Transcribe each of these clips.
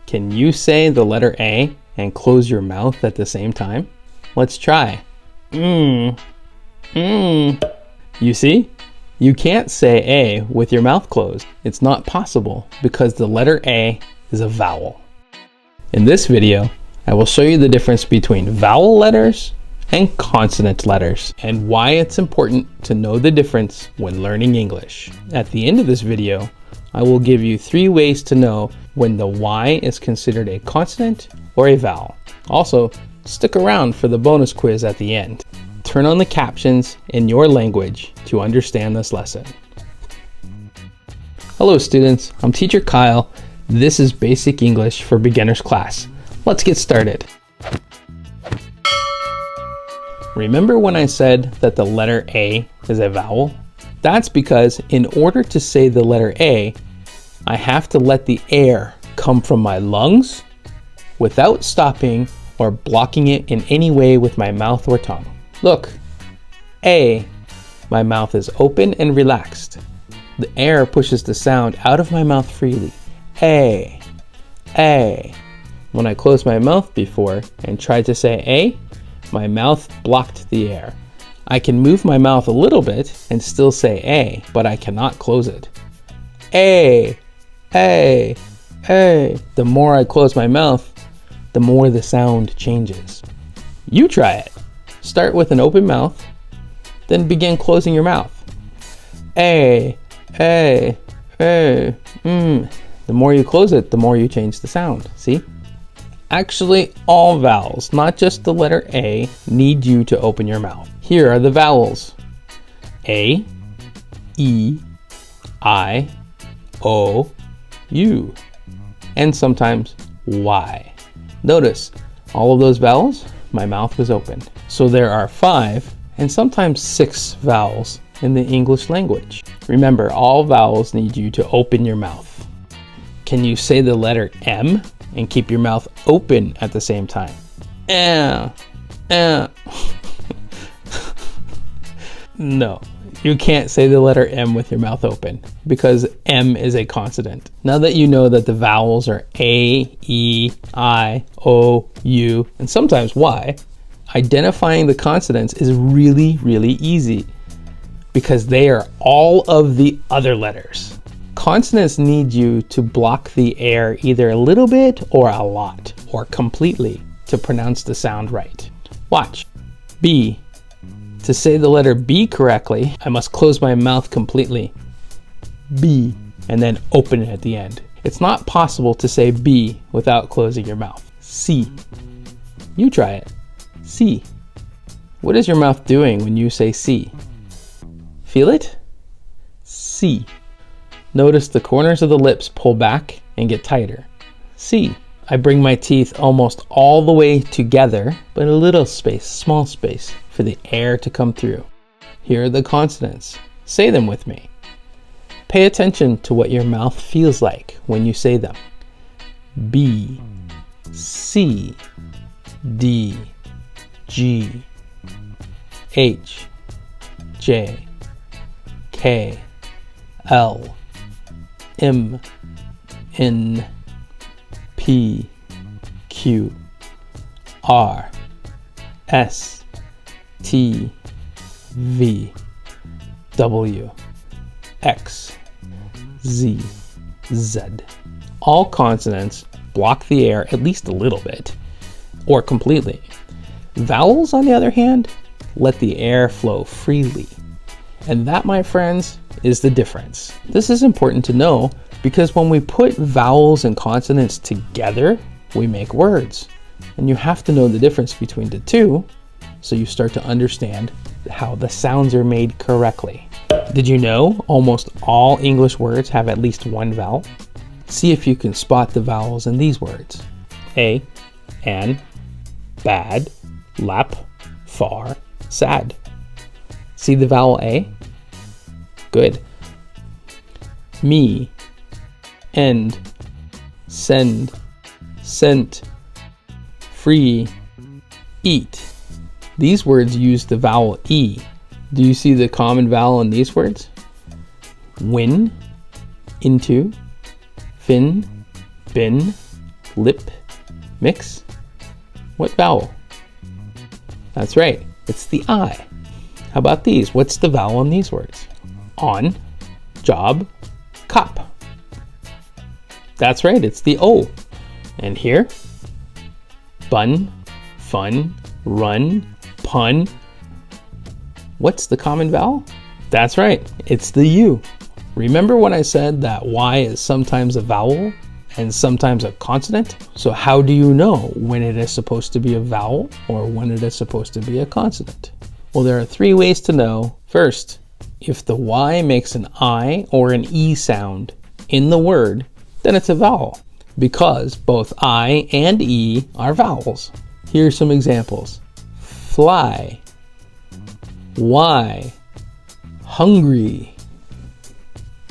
Can you say the letter A and close your mouth at the same time? Let's try. You see? You can't say A with your mouth closed. It's not possible because the letter A is a vowel. In this video, I will show you the difference between vowel letters and consonant letters and why it's important to know the difference when learning English. At the end of this video, I will give you 3 ways to know when the Y is considered a consonant or a vowel. Also, stick around for the bonus quiz at the end. Turn on the captions in your language to understand this lesson. Hello students, I'm Teacher Kyle. This is Basic English for Beginners class. Let's get started. Remember when I said that the letter A is a vowel? That's because in order to say the letter A, I have to let the air come from my lungs without stopping or blocking it in any way with my mouth or tongue. Look, A, my mouth is open and relaxed. The air pushes the sound out of my mouth freely. A, A. When I closed my mouth before and tried to say A, my mouth blocked the air. I can move my mouth a little bit and still say A, but I cannot close it. A, A, A. The more I close my mouth, the more the sound changes. You try it. Start with an open mouth, then begin closing your mouth. A, A, A, The more you close it, the more you change the sound. See? Actually, all vowels, not just the letter A, need you to open your mouth. Here are the vowels. A, E, I, O, U, and sometimes Y. Notice, all of those vowels, my mouth was open. So there are 5 and sometimes 6 vowels in the English language. Remember, all vowels need you to open your mouth. Can you say the letter M and keep your mouth open at the same time? No, you can't say the letter M with your mouth open because M is a consonant. Now that you know that the vowels are A, E, I, O, U, and sometimes Y, identifying the consonants is really, really easy because they are all of the other letters. Consonants need you to block the air either a little bit or a lot or completely to pronounce the sound right. Watch. B. To say the letter B correctly, I must close my mouth completely. B. And then open it at the end. It's not possible to say B without closing your mouth. C. You try it. C. What is your mouth doing when you say C? Feel it? C. Notice the corners of the lips pull back and get tighter. C. I bring my teeth almost all the way together, but a little space, small space, for the air to come through. Here are the consonants. Say them with me. Pay attention to what your mouth feels like when you say them. B, C, D, G, H, J, K, L, M, N, P, Q, R, S, T, V, W, X, Z, Z. All consonants block the air at least a little bit, or completely. Vowels, on the other hand, let the air flow freely. And that, my friends, is the difference. This is important to know because when we put vowels and consonants together, we make words. And you have to know the difference between the two so you start to understand how the sounds are made correctly. Did you know almost all English words have at least one vowel? See if you can spot the vowels in these words. A, an, bad, lap, far, sad. See the vowel A? Good. Me, end, send, sent, free, eat. These words use the vowel E. Do you see the common vowel in these words? Win, into, fin, bin, lip, mix. What vowel? That's right, it's the I. How about these? What's the vowel in these words? On, job, cop. That's right, it's the O. And here? Bun, fun, run, pun. What's the common vowel? That's right, it's the U. Remember when I said that Y is sometimes a vowel and sometimes a consonant? So how do you know when it is supposed to be a vowel or when it is supposed to be a consonant? Well, there are 3 ways to know. First, if the Y makes an I or an E sound in the word, then it's a vowel, because both I and E are vowels. Here are some examples. Fly, Y, hungry.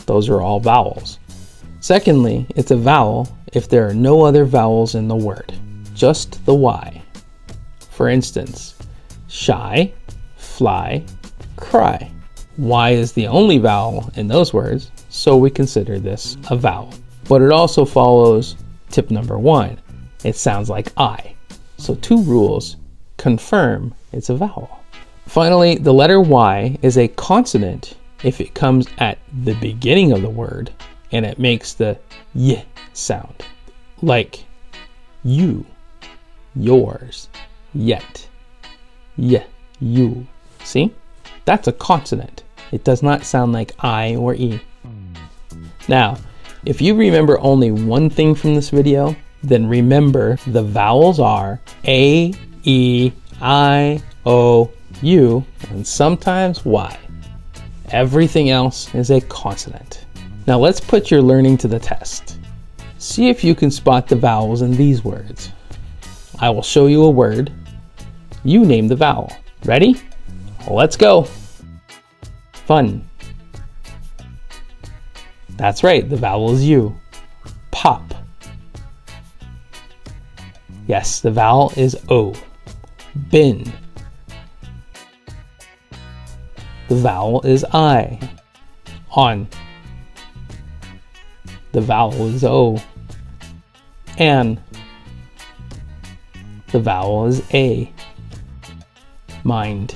Those are all vowels. Secondly, it's a vowel if there are no other vowels in the word, just the Y. For instance, shy, fly, cry. Y is the only vowel in those words, so we consider this a vowel. But it also follows tip number 1. It sounds like I. So 2 rules confirm it's a vowel. Finally, the letter Y is a consonant if it comes at the beginning of the word and it makes the Y sound, like you, yours, yet, you. See? That's a consonant. It does not sound like I or E. Now, if you remember only one thing from this video, then remember the vowels are A, E, I, O, U, and sometimes Y. Everything else is a consonant. Now let's put your learning to the test. See if you can spot the vowels in these words. I will show you a word. You name the vowel. Ready? Let's go. Fun. That's right, the vowel is U. Pop. Yes, the vowel is O. Bin. The vowel is I. On. The vowel is O. An. The vowel is A. Mind.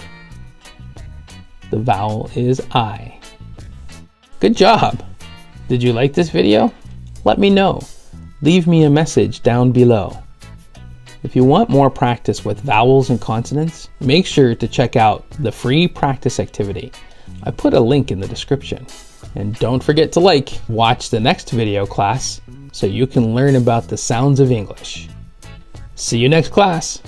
The vowel is I. Good job! Did you like this video? Let me know. Leave me a message down below. If you want more practice with vowels and consonants, make sure to check out the free practice activity. I put a link in the description. And don't forget to watch the next video class so you can learn about the sounds of English. See you next class.